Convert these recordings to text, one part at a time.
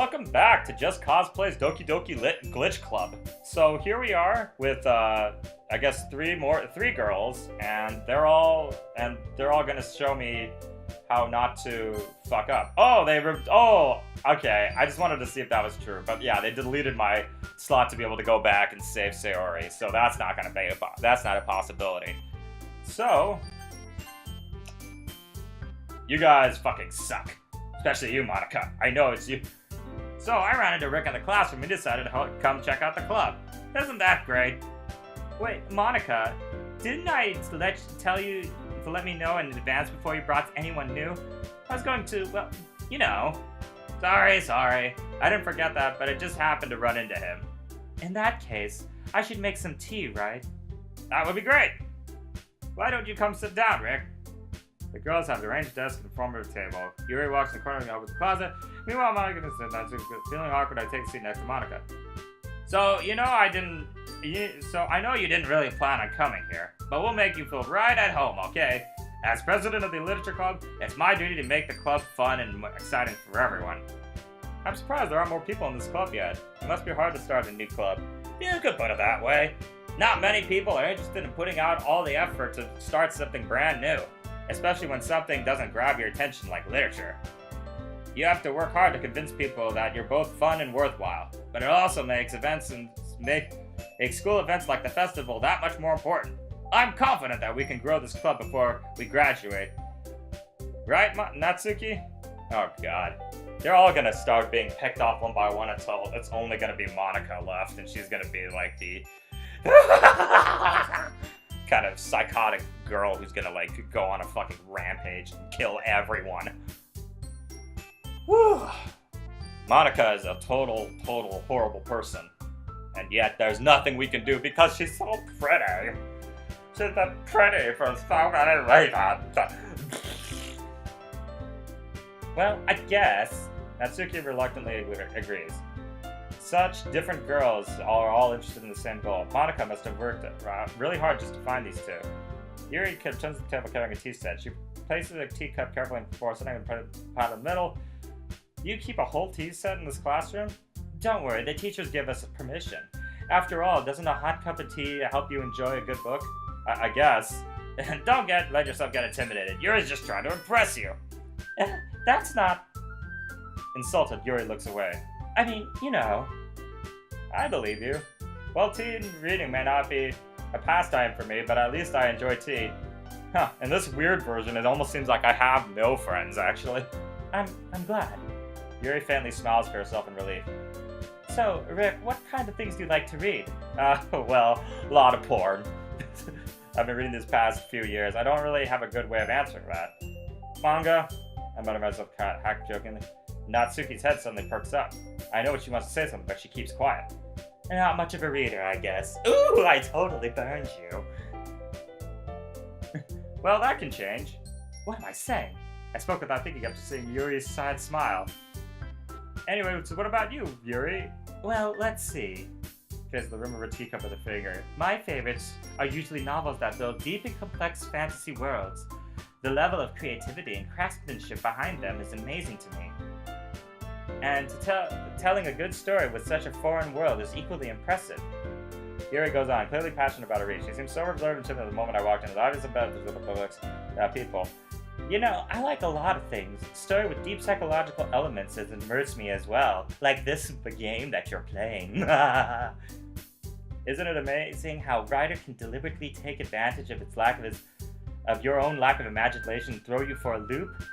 welcome back to Just Cosplay's Doki Doki Lit Glitch Club. So here we are with, I guess three girls, and they're all gonna show me how not to fuck up. Oh, okay. I just wanted to see if that was true, but yeah, they deleted my slot to be able to go back and save Sayori, so that's not gonna be that's not a possibility. So, you guys fucking suck. Especially you, Monica. I know it's you. So I ran into Rick in the classroom and decided to come check out the club. Isn't that great? Wait, Monica, didn't I tell you to let me know in advance before you brought anyone new? I was going to, well, you know. Sorry. I didn't forget that, but I just happened to run into him. In that case, I should make some tea, right? That would be great. Why don't you come sit down, Rick? The girls have the arranged desk in front of the table. Yuri walks in the corner and opens the closet. Meanwhile, Monica is sitting there. Feeling awkward, I take a seat next to Monica. So, I know you didn't really plan on coming here, but we'll make you feel right at home, okay? As president of the Literature Club, it's my duty to make the club fun and exciting for everyone. I'm surprised there aren't more people in this club yet. It must be hard to start a new club. You could put it that way. Not many people are interested in putting out all the effort to start something brand new. Especially when something doesn't grab your attention like literature. You have to work hard to convince people that you're both fun and worthwhile, but it also makes school events like the festival that much more important. I'm confident that we can grow this club before we graduate. Right, Natsuki? Oh god. They're all gonna start being picked off one by one until it's only gonna be Monica left, and she's gonna be like the kind of psychotic girl who's gonna go on a fucking rampage and kill everyone. Whew. Monica is a total horrible person. And yet there's nothing we can do because she's so pretty. She's so pretty for so many reasons. Well, I guess Natsuki reluctantly agrees. Such different girls are all interested in the same goal. Monica must have worked really hard just to find these two. Yuri turns to the table carrying a tea set. She places a teacup carefully before sitting in the pot in the middle. You keep a whole tea set in this classroom? Don't worry, the teachers give us permission. After all, doesn't a hot cup of tea help you enjoy a good book? I guess. Don't let yourself get intimidated. Yuri's just trying to impress you. That's not... Insulted, Yuri looks away. I mean, you know. I believe you. Well, tea and reading may not be a pastime for me, but at least I enjoy tea. Huh, in this weird version, it almost seems like I have no friends, actually. I'm glad. Yuri faintly smiles to herself in relief. So, Rick, what kind of things do you like to read? Well, a lot of porn. I've been reading these past few years. I don't really have a good way of answering that. Manga? I muttered myself jokingly. Natsuki's head suddenly perks up. I know what she wants to say something, but she keeps quiet. Not much of a reader, I guess. Ooh, I totally burned you. Well, that can change. What am I saying? I spoke without thinking after seeing Yuri's sad smile. Anyway, so what about you, Yuri? Well, let's see. Traces the rim of her teacup with a finger. My favorites are usually novels that build deep and complex fantasy worlds. The level of creativity and craftsmanship behind them is amazing to me. And telling a good story with such a foreign world is equally impressive. Yuri goes on, clearly passionate about her read. She seems so reserved and timid at the moment I walked in. It's obvious about the books, people. You know, I like a lot of things. A story with deep psychological elements has immersed me as well. Like this game that you're playing. Isn't it amazing how a writer can deliberately take advantage of of your own lack of imagination and throw you for a loop?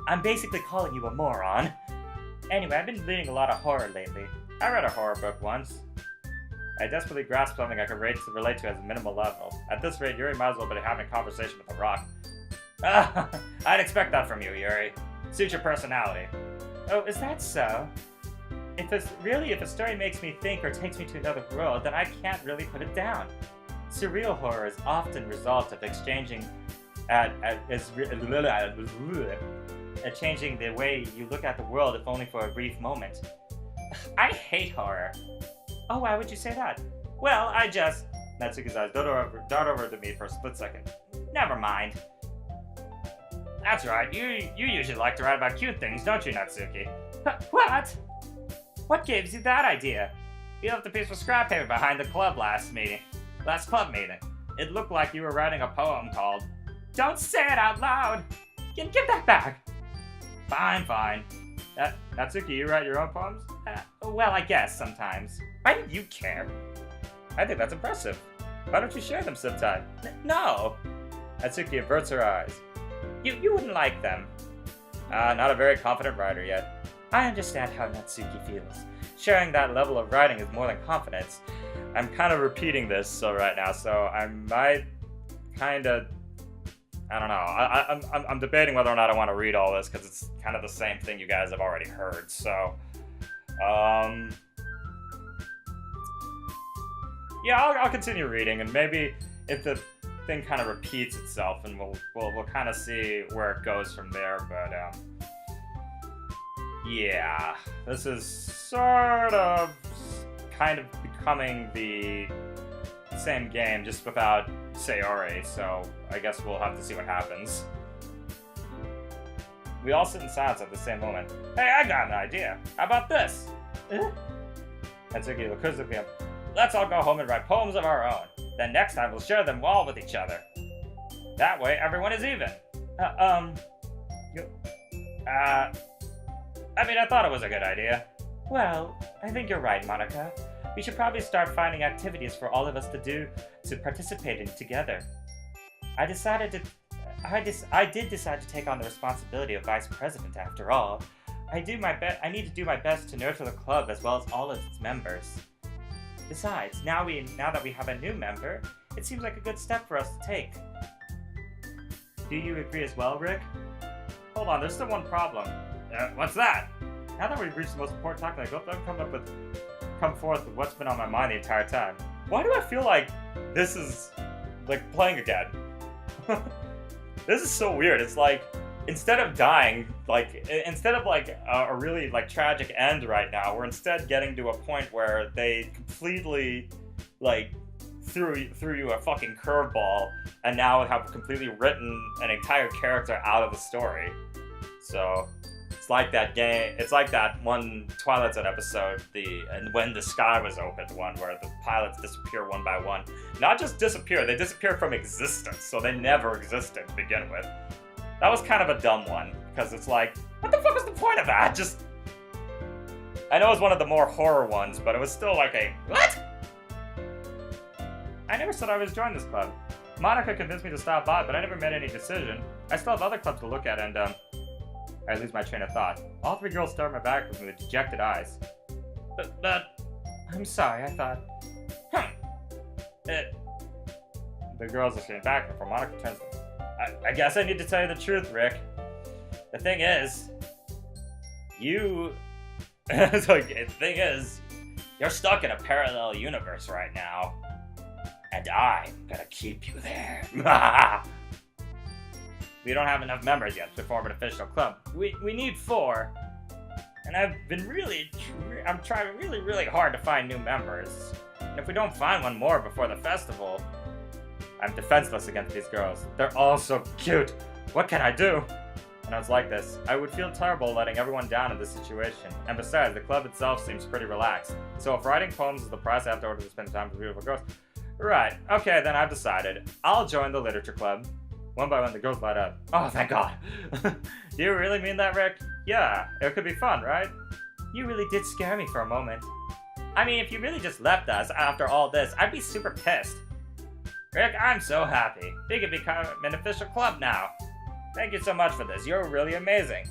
I'm basically calling you a moron. Anyway, I've been reading a lot of horror lately. I read a horror book once. I desperately grasped something I could relate to as a minimal level. At this rate, Yuri might as well be having a conversation with a rock. I'd expect that from you, Yuri. Suits your personality. Oh, is that so? If a story makes me think or takes me to another world, then I can't really put it down. Surreal horror is often a result of changing the way you look at the world, if only for a brief moment. I hate horror. Oh, why would you say that? Well, Natsuki's eyes dart over to me for a split second. Never mind. That's right, you usually like to write about cute things, don't you, Natsuki? What? What gives you that idea? You left a piece of scrap paper behind the club last club meeting. It looked like you were writing a poem called... Don't say it out loud! Give that back! Fine. Natsuki, you write your own poems? Well, I guess, sometimes. Why do you care? I think that's impressive. Why don't you share them sometime? No! Natsuki averts her eyes. You wouldn't like them. Not a very confident writer yet. I understand how Natsuki feels. Sharing that level of writing is more than confidence. I'm kind of repeating this right now, so I might kind of... I don't know. I'm debating whether or not I want to read all this, because it's kind of the same thing you guys have already heard, so... Yeah, I'll continue reading, and maybe if the thing kind of repeats itself, and we'll kind of see where it goes from there, but, yeah, this is sort of kind of becoming the same game, just without Sayori, so I guess we'll have to see what happens. We all sit in silence at the same moment. Hey, I got an idea. How about this? Natsuki looks quizzically up. Let's all go home and write poems of our own. Then next time we'll share them all with each other. That way everyone is even. I mean, I thought it was a good idea. Well, I think you're right, Monica. We should probably start finding activities for all of us to do to participate in together. I did decide to take on the responsibility of vice president after all. I need to do my best to nurture the club as well as all of its members. Besides, now that we have a new member, it seems like a good step for us to take. Do you agree as well, Rick? Hold on, there's still one problem. What's that? Now that we've reached the most important topic, I hope I've come forth with what's been on my mind the entire time. Why do I feel like this is like playing again? This is so weird. It's like, instead of dying, instead of a really tragic end right now, we're instead getting to a point where they completely threw you a fucking curveball and now have completely written an entire character out of the story. So it's like that game. It's like that one Twilight Zone episode, and When the Sky Was Opened one, where the pilots disappear one by one. Not just disappear, they disappear from existence, so they never existed to begin with. That was kind of a dumb one, because it's like, what the fuck was the point of that? Just... I know it was one of the more horror ones, but it was still like a, what? I never said I was joining this club. Monica convinced me to stop by, but I never made any decision. I still have other clubs to look at, and, I lose my train of thought. All three girls stare at my back with dejected eyes. But, I'm sorry, I thought... The girls are sitting back before Monica turns to them. I guess I need to tell you the truth, Rick. The thing is... you're stuck in a parallel universe right now. And I'm gonna keep you there. We don't have enough members yet to form an official club. We need 4. And I'm trying really hard to find new members. And if we don't find one more before the festival, I'm defenseless against these girls. They're all so cute. What can I do? When I was like this, I would feel terrible letting everyone down in this situation. And besides, the club itself seems pretty relaxed. So if writing poems is the price I have to order to spend time with beautiful girls... Right, okay, then I've decided. I'll join the literature club. One by one, the girls light up. Oh, thank God. Do you really mean that, Rick? Yeah, it could be fun, right? You really did scare me for a moment. I mean, if you really just left us after all this, I'd be super pissed. Rick, I'm so happy. We can become an official club now. Thank you so much for this. You're really amazing.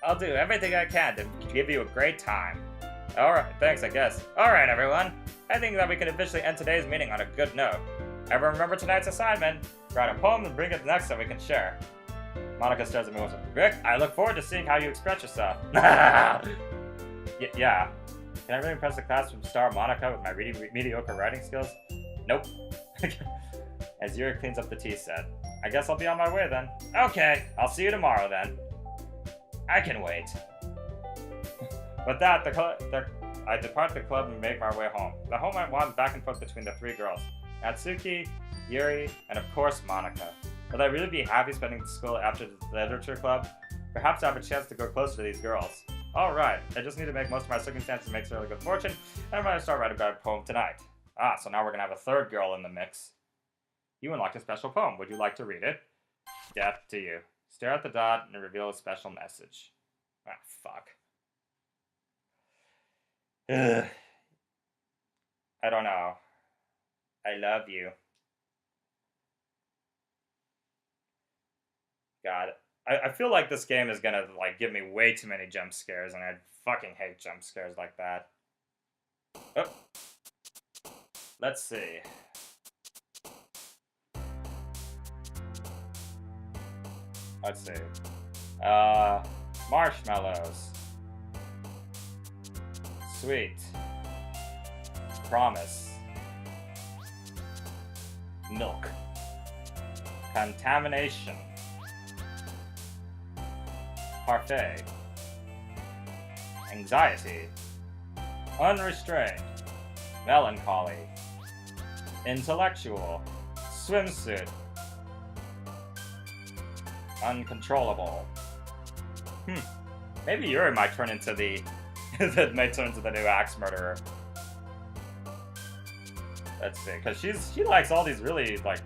I'll do everything I can to give you a great time. Alright, thanks, I guess. Alright, everyone. I think that we can officially end today's meeting on a good note. Everyone remember tonight's assignment. Write a poem and bring it next so we can share. Monica stares at me once. Rick, I look forward to seeing how you express yourself. Yeah. Can I really impress the class from star Monica with my really mediocre writing skills? Nope. As Yuri cleans up the tea set. I guess I'll be on my way then. Okay, I'll see you tomorrow then. I can wait. With that, I depart the club and make my way home. The home I wandered back and forth between the 3 girls. Natsuki, Yuri, and of course Monica. Will I really be happy spending school after the literature club? Perhaps I have a chance to go closer to these girls. Alright, I just need to make most of my circumstances make really good fortune, and I'm going to start writing a poem tonight. Ah, so now we're going to have a third girl in the mix. You unlocked a special poem. Would you like to read it? Death to you. Stare at the dot and reveal a special message. Ah, fuck. Ugh. I don't know. I love you. God. I feel like this game is gonna, like, give me way too many jump scares, and I fucking hate jump scares like that. Oh. Let's see. Let's see. Marshmallows. Sweet. Promise. Milk. Contamination. Parfait. Anxiety. Unrestrained. Melancholy. Intellectual. Swimsuit. Uncontrollable. Maybe Yuri might turn into the new axe murderer. Let's see, because she likes all these really, like,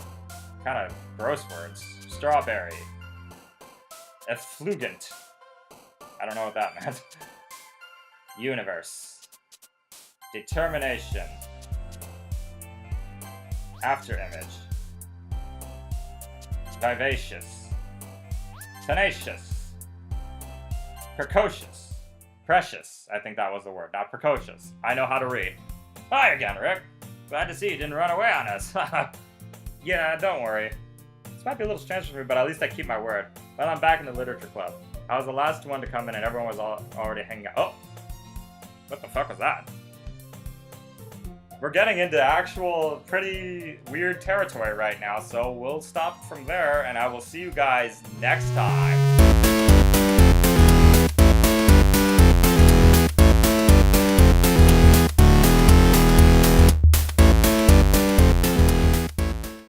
kind of gross words. Strawberry. Efflugent. I don't know what that meant. Universe. Determination. Afterimage. Vivacious. Tenacious. Precocious. Precious. I think that was the word, not precocious. I know how to read. Hi again, Rick. Glad to see you didn't run away on us. Yeah, don't worry. This might be a little strange for me, but at least I keep my word. Well, I'm back in the literature club. I was the last one to come in and everyone was already hanging out. Oh! What the fuck was that? We're getting into actual pretty weird territory right now, so we'll stop from there and I will see you guys next time.